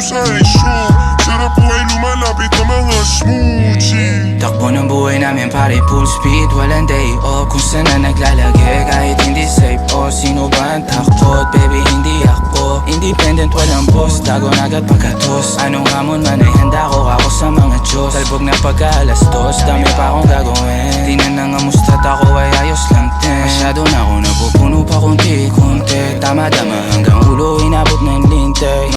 sa issue. Sarap buhay lumalapit na mga smoochie. Takbo ng buhay namin pare full speed, walang day off. Kung saan na naglalagay kahit hindi safe. O sino ba ang takot? Baby hindi ako independent, walang boss. Dagon agad pagkatos. Anong hamon man ay handa ko, ako sa mga Diyos. Talbog na pagka-alas dos, dami pa akong gagawin. Di na nangamusta't ako ay ayos lang din. Masyado na ako napupuno pa kunti-kunti. Tama-tama hanggang ulo inabot ng linte.